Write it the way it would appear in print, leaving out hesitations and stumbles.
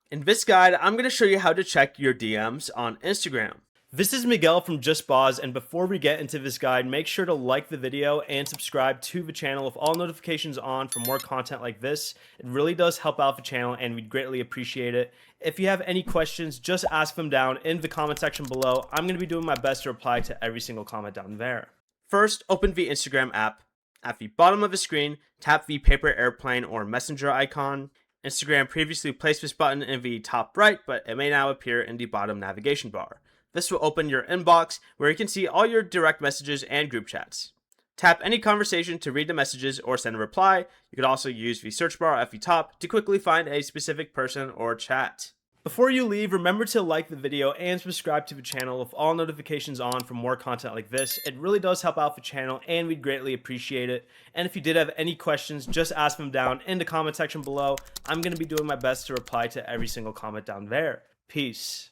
In this guide, I'm going to show you how to check your DMs on Instagram. This is Miguel from Just Boz, and before we get into this guide, make sure to like the video and subscribe to the channel with all notifications on for more content like this. It really does help out the channel and we'd greatly appreciate it. If you have any questions, just ask them down in the comment section below. I'm going to be doing my best to reply to every single comment down there. First, open the Instagram app. At the bottom of the screen, tap the paper airplane or messenger icon. Instagram previously placed this button in the top right, but it may now appear in the bottom navigation bar. This will open your inbox where you can see all your direct messages and group chats. Tap any conversation to read the messages or send a reply. You could also use the search bar at the top to quickly find a specific person or chat. Before you leave, remember to like the video and subscribe to the channel with all notifications on for more content like this. It really does help out the channel and we'd greatly appreciate it. And if you did have any questions, just ask them down in the comment section below. I'm going to be doing my best to reply to every single comment down there. Peace.